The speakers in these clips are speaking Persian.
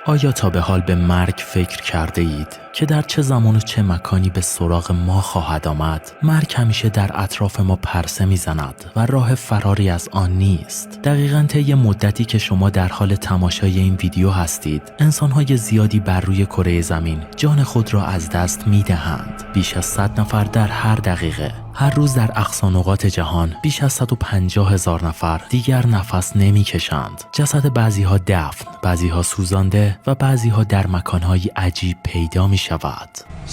آیا تا به حال به مرگ فکر کرده اید که در چه زمان و چه مکانی به سراغ ما خواهد آمد؟ مرگ همیشه در اطراف ما پرسه میزند و راه فراری از آن نیست. دقیقاً طی مدتی که شما در حال تماشای این ویدیو هستید، انسان‌های زیادی بر روی کره زمین جان خود را از دست می‌دهند. بیش از 100 نفر در هر دقیقه. هر روز در اقصا نقاط جهان بیش از 150,000 نفر دیگر نفس نمی‌کشند. جسد بعضی‌ها دفن، بعضی‌ها سوزانده و بعضی‌ها در مکان‌های عجیب پیدا می‌شود.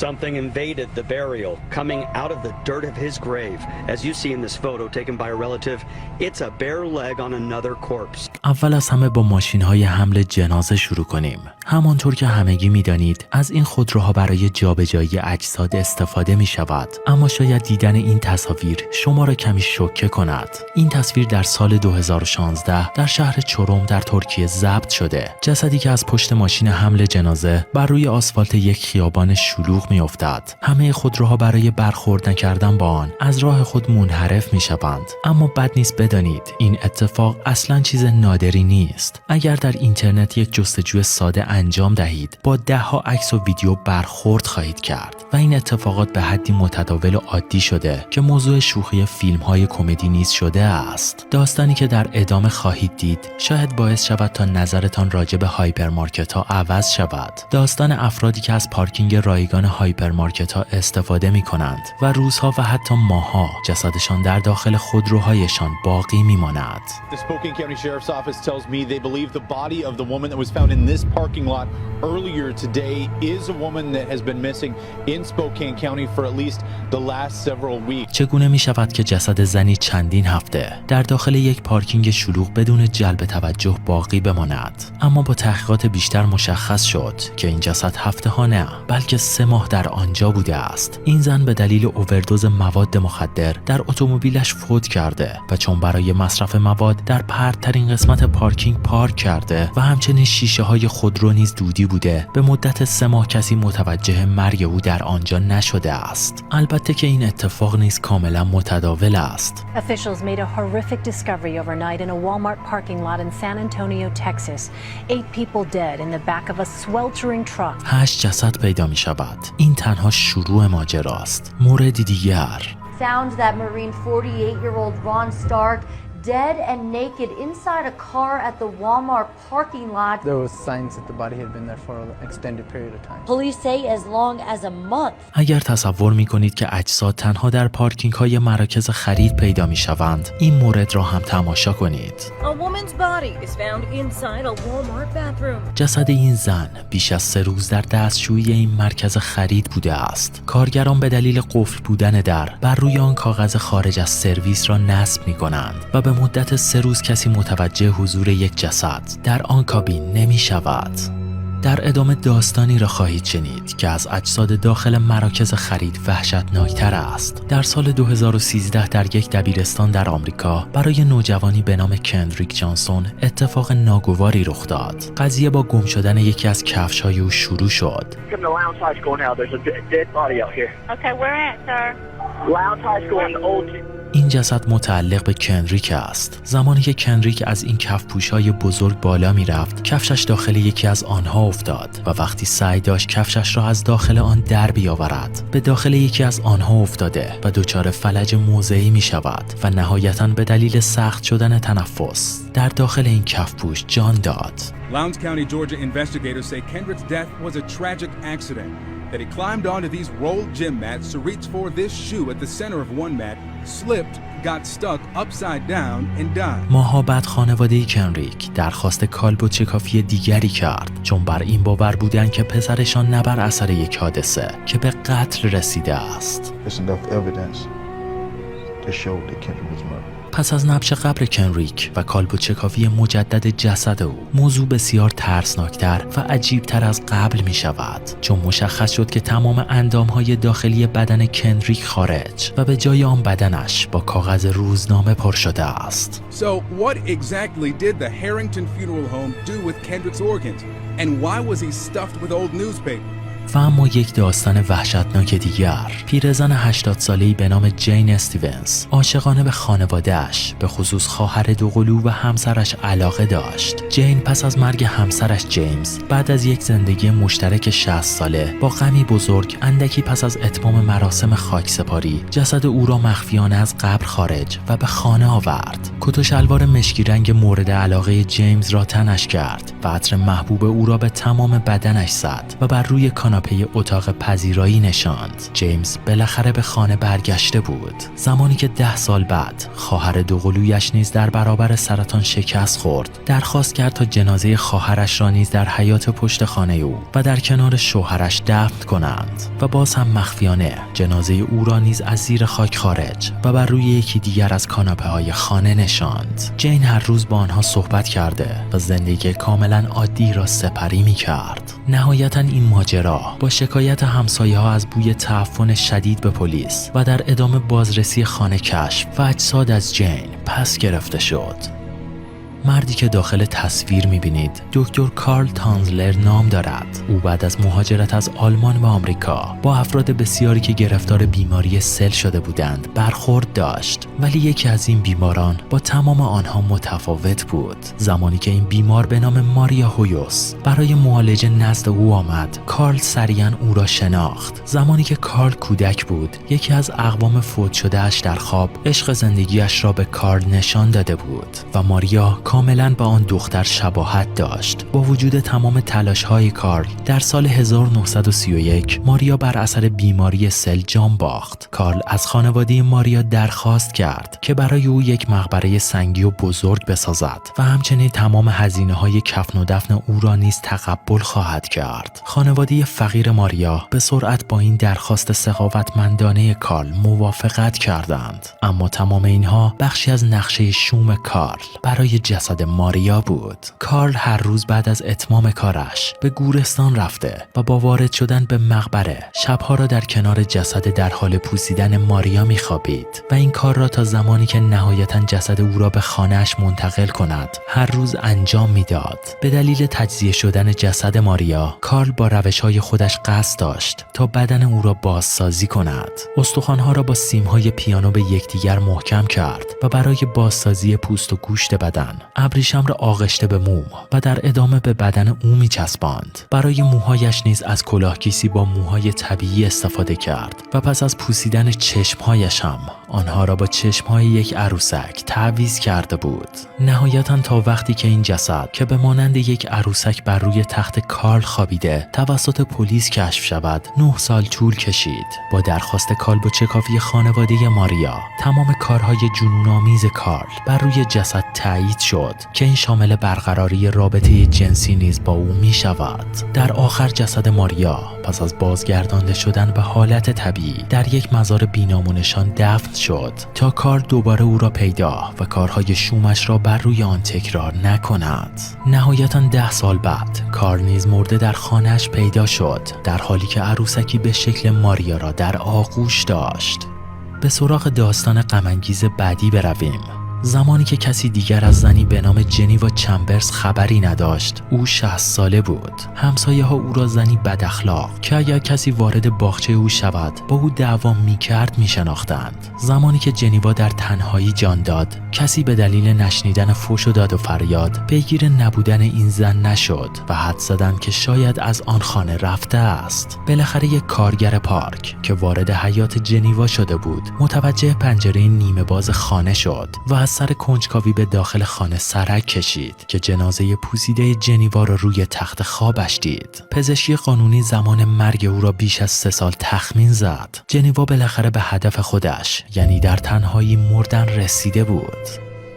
Something invaded the burial, coming out of the dirt of his grave. As you see in this photo taken by a relative, it's a bare leg on another corpse. اول از همه با ماشین‌های حمل جنازه شروع کنیم. همانطور که همگی می‌دانید، از این خودروها برای جابجایی اجساد استفاده می‌شود. اما شاید دیدن این تصاویر شما را کمی شوکه کند. این تصویر در سال 2016 در شهر چروم در ترکیه ضبط شده. جسدی که از پشت ماشین حمل جنازه بر روی آسفالت یک خیابان شلوغ می‌افتد. همه خودروها برای برخورد نکردن با آن از راه خود منحرف می‌شوند. اما بد نیست بدانید این اتفاق اصلاً چیز نادری نیست. اگر در اینترنت یک جستجوی ساده انجام دهید، با ده‌ها عکس و ویدیو برخورد خواهید کرد و این اتفاقات به حدی متداول و عادی شده که موضوع شوخی فیلم‌های کمدی نیز شده است. داستانی که در ادامه خواهید دید شاید باعث شود تا نظرتان راجع به هایپرمارکت‌ها عوض شود. داستان افرادی که از پارکینگ رایگان هایپرمارکت‌ها استفاده می‌کنند و روزها و حتی ماه‌ها جسدشان در داخل خودروهایشان باقی می‌ماند. The Spokane County Sheriff's Office tells me they believe the body of the woman that was found in this parking lot earlier today is a woman that has been missing in Spokane County for at least the last several weeks. چگونه می شود که جسد زنی چندین هفته در داخل یک پارکینگ شلوغ بدون جلب توجه باقی بماند؟ اما با تحقیقات بیشتر مشخص شد که این جسد هفته ها نه بلکه 3 ماه در آنجا بوده است. این زن به دلیل اووردوز مواد مخدر در اتومبیلش فوت کرده و چون برای مصرف مواد در پرترین قسمت پارکینگ پارک کرده و همچنین شیشه های خودرو نیز دودی بوده، به مدت 3 ماه کسی متوجه مرگ او در آنجا نشده است. البته که این اتفاق نیز کاملا متداول است. Officials made a horrific discovery overnight in a Walmart parking lot in San Antonio, Texas. 8 people dead in the back of a sweltering truck. 8 جسد پیدا می شود. این تنها شروع ماجراست. موردی دیگر. Found that Marine 48-year-old Ron Stark dead and naked inside a car at the Walmart parking lot. There was signs that the body had been there for an extended period of time. Police say as long as a month. اگر تصور می کنید که اجساد تنها در پارکینگ های مراکز خرید پیدا می شوند، این مورد را هم تماشا کنید. A woman's body is found inside a Walmart bathroom. جسد این زن بیش از 3 روز در دستشویی این مرکز خرید بوده است. کارگران به دلیل قفل بودن در بر روی آن کاغذ خارج از سرویس را نصب می کنند و به مدت 3 روز کسی متوجه حضور یک جسد در آن کابین نمی شود. در ادامه داستانی را خواهید شنید که از اجساد داخل مراکز خرید وحشتناکتر است. در سال 2013 در یک دبیرستان در آمریکا برای نوجوانی به نام کندریک جانسون اتفاق ناگواری رخ داد. قضیه با گم شدن یکی از کفش‌های او شروع شد. این جسد متعلق به کنریک است. زمانی که کنریک از این کفپوش‌های بزرگ بالا می‌رفت، کفشش داخل یکی از آنها افتاد و وقتی سعی داشت کفشش را از داخل آن در بیاورد، به داخل یکی از آنها افتاده و دچار فلج موضعی می‌شود و نهایتاً به دلیل سخت شدن تنفس در داخل این کفپوش جان داد. Lowndes County, Georgia investigators say Kendrick's death was a tragic accident. That he climbed onto these rolled gym mats to reach for this shoe at the center of one mat, slipped, got stuck upside down and died. ماها بعد خانواده کنریک درخواست کالب و چکافی دیگری کرد، چون بر این باور بودند که پسرشان نه بر اثر یک حادثه که به قتل رسیده است. پس از نبش قبر کنریک و کالب و چکافی مجدد جسد او، موضوع بسیار ترسناکتر و عجیبتر از قبل می شود، چون مشخص شد که تمام اندامهای داخلی بدن کنریک خارج و به جای آن بدنش با کاغذ روزنامه پر شده است. So what exactly did the Harrington Funeral Home do with Kendrick's organs? And why was he stuffed with old newspaper? و اما یک داستان وحشتناک دیگر. پیرزن 80 ساله‌ای به نام جین استیونز عاشقانه به خانواده‌اش، به خصوص خواهر دوقلو و همسرش علاقه داشت. جین پس از مرگ همسرش جیمز، بعد از یک زندگی مشترک 60 ساله، با غمی بزرگ اندکی پس از اتمام مراسم خاکسپاری، جسد او را مخفیانه از قبر خارج و به خانه آورد. کت و شلوار مشکی رنگ مورد علاقه جیمز را تنش کرد و عطر محبوب او را به تمام بدنش زد و بر روی کاناپه اتاق پذیرایی نشاند. جیمز بالاخره به خانه برگشته بود، زمانی که 10 سال بعد خواهر دوقلویش نیز در برابر سرطان شکست خورد. درخواست کرد تا جنازه خواهرش را نیز در حیاط پشت خانه او و در کنار شوهرش دفن کنند و باز هم مخفیانه جنازه او را نیز از زیر خاک خارج و بر روی یکی دیگر از کاناپه‌های خانه نشاند. جین هر روز با آنها صحبت کرده و زندگی کاملا عادی را سپری می‌کرد. نهایتاً این ماجرا با شکایت همسایه‌ها از بوی تعفن شدید به پلیس و در ادامه بازرسی خانه کشف و اجساد از جین پس گرفته شد. مردی که داخل تصویر می‌بینید دکتر کارل تانزلر نام دارد. او بعد از مهاجرت از آلمان به آمریکا با افراد بسیاری که گرفتار بیماری سل شده بودند برخورد داشت، ولی یکی از این بیماران با تمام آنها متفاوت بود. زمانی که این بیمار به نام ماریا هویوس برای معالجه نزد او آمد، کارل سریعاً او را شناخت. زمانی که کارل کودک بود، یکی از اقوام فوت شده‌اش در خواب عشق زندگیش را به کارل نشان داده بود و ماریا کاملاً با آن دختر شباهت داشت. با وجود تمام تلاش‌های کارل، در سال 1931 ماریا بر اثر بیماری سل جان باخت. کارل از خانواده ماریا درخواست کرد که برای او یک مقبره سنگی و بزرگ بسازد و همچنین تمام هزینه‌های کفن و دفن او را نیز تقبل خواهد کرد. خانواده فقیر ماریا به سرعت با این درخواست سخاوتمندانه کارل موافقت کردند، اما تمام اینها بخشی از نقشه شوم کارل برای جسد ماریا بود. کارل هر روز بعد از اتمام کارش به گورستان رفته و با وارد شدن به مقبره شبها را در کنار جسد در حال پوسیدن ماریا میخوابید و این کار را تا زمانی که نهایتاً جسد او را به خانه‌اش منتقل کند هر روز انجام میداد. به دلیل تجزیه شدن جسد ماریا، کارل با روش‌های خودش قصد داشت تا بدن او را بازسازی کند. استخوان‌ها را با سیم‌های پیانو به یکدیگر محکم کرد و برای بازسازی پوست و گوشت بدن ابریشم را آغشته به موم و در ادامه به بدن او میچسباند. برای موهایش نیز از کلاهگیسی با موهای طبیعی استفاده کرد و پس از پوسیدن چشمهایش هم آنها را با چشمهای یک عروسک تعویض کرده بود. نهایتاً تا وقتی که این جسد که به مانند یک عروسک بر روی تخت کارل خوابیده توسط پلیس کشف شود 9 سال طول کشید. با درخواست کالب و چکافی خانواده ماریا، تمام کارهای جنون‌آمیز کارل بر روی جسد تایید شد که این شامل برقراری رابطه جنسی نیز با او می شود. در آخر جسد ماریا پس از بازگردانده شدن به حالت طبیعی در یک مزار بی‌نام دفن شد تا کارل دوباره او را پیدا و کارهای شومش را بر روی آن تکرار نکند. نهایتاً 10 سال بعد کارل نیز مرده در خانه‌اش پیدا شد، در حالی که عروسکی به شکل ماریا را در آغوش داشت. به سراغ داستان غم‌انگیز بعدی برویم. زمانی که کسی دیگر از زنی به نام جنیوا چمبرز خبری نداشت، او 60 ساله بود. همسایه ها او را زنی بد اخلاق که اگر کسی وارد باغچه او شود با او دعوا می‌کرد می‌شناختند. زمانی که جنیوا در تنهایی جان داد، کسی به دلیل نشنیدن فحش و داد و فریاد پیگیر نبودن این زن نشد و حدس زدند که شاید از آن خانه رفته است. بالاخره یک کارگر پارک که وارد حیاط جنیوا شده بود، متوجه پنجره نیمه باز خانه شد و از سر کنجکاوی به داخل خانه سرک کشید که جنازه پوسیده جنیوا را روی تخت خوابش دید. پزشکی قانونی زمان مرگ او را بیش از 3 سال تخمین زد. جنیوا بالاخره به هدف خودش، یعنی در تنهایی مردن، رسیده بود.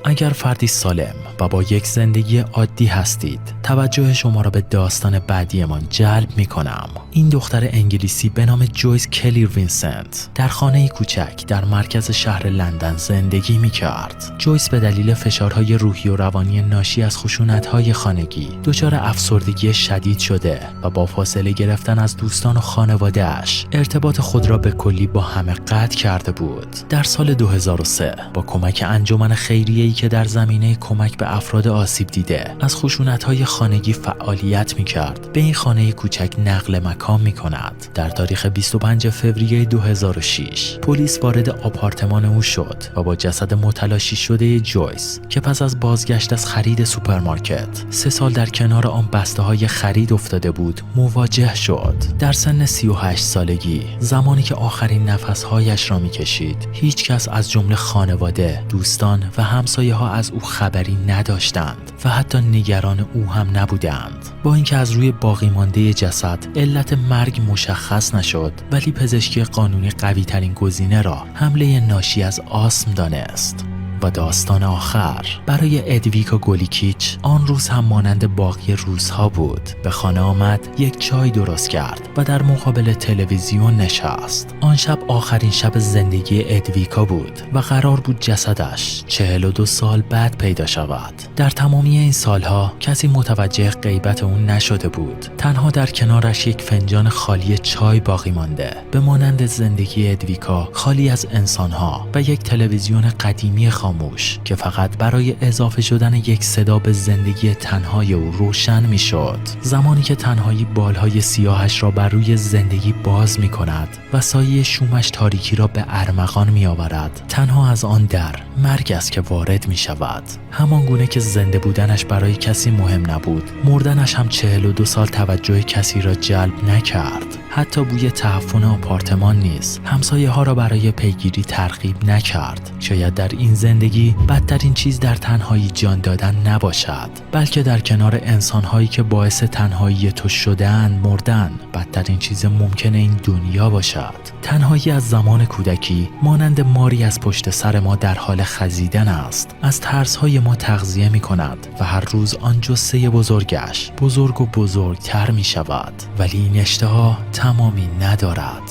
اگر فردی سالم و با یک زندگی عادی هستید، توجه شما را به داستان بعدیمان جلب می کنم. این دختر انگلیسی به نام جویس کلی وینسنت در خانه‌ای کوچک در مرکز شهر لندن زندگی می کرد. جویس به دلیل فشارهای روحی و روانی ناشی از خشونت‌های خانگی دچار افسردگی شدید شده و با فاصله گرفتن از دوستان و خانواده‌اش ارتباط خود را به کلی با همه قطع کرده بود. در سال 2003 با کمک انجمن خیریه جامعه‌ای که در زمینه کمک به افراد آسیب دیده از خشونت‌های خانگی فعالیت می‌کرد، به این خانه کوچک نقل مکان می‌کند. در تاریخ 25 فوریه 2006 پلیس وارد آپارتمان او شد و با جسد متلاشی شده جویس که پس از بازگشت از خرید سوپرمارکت 3 سال در کنار آن بسته‌های خرید افتاده بود مواجه شد. در سن 38 سالگی، زمانی که آخرین نفس‌هایش را می‌کشید، هیچ کس از جمله خانواده، دوستان و همسایه‌ها از او خبری نداشتند و حتی نگران او هم نبودند. با اینکه از روی باقی مانده جسد علت مرگ مشخص نشد، ولی پزشکی قانونی قوی‌ترین گزینه را حمله ناشی از آسم دانست. و داستان آخر برای ادویکا گولیکیچ آن روز هم مانند باقی روزها بود. به خانه آمد، یک چای درست کرد و در مقابل تلویزیون نشست. آن شب آخرین شب زندگی ادویکا بود و قرار بود جسدش 42 سال بعد پیدا شود. در تمامی این سالها کسی متوجه غیبت اون نشده بود. تنها در کنارش یک فنجان خالی چای باقی مانده، به مانند زندگی ادویکا خالی از انسانها، و یک تلویزیون قدیمی خاموش که فقط برای اضافه شدن یک صدا به زندگی تنهای او روشن می شد. زمانی که تنهایی بالهای سیاهش را بر روی زندگی باز می کند و سایه شومش تاریکی را به ارمغان می آورد، تنها از آن در مرگ است که وارد می شود. همان گونه که زنده بودنش برای کسی مهم نبود، مردنش هم 42 سال توجه کسی را جلب نکرد. حتی بوی تعفن آپارتمان نیز همسایه ها را برای پیگیری ترغیب نکرد. شاید در این زندگی بدترین چیز در تنهایی جان دادن نباشد، بلکه در کنار انسانهایی که باعث تنهایی تو شدن مردن بدترین چیز ممکن این دنیا باشد. تنهایی از زمان کودکی مانند ماری از پشت سر ما در حال خزیدن است. از ترسهای ما تغذیه می کند و هر روز آن جثه بزرگش بزرگ و بزرگتر می شود، ولی این اشتها تمامی ندارد.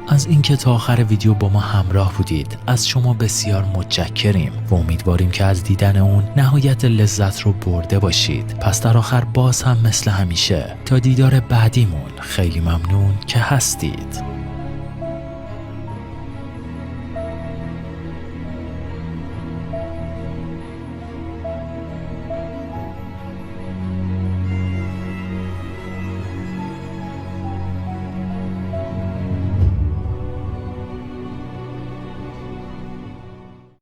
از اینکه تا آخر ویدیو با ما همراه بودید از شما بسیار متشکریم و امیدواریم که از دیدن اون نهایت لذت رو برده باشید. پس در آخر باز هم مثل همیشه تا دیدار بعدیمون خیلی ممنون که هستید.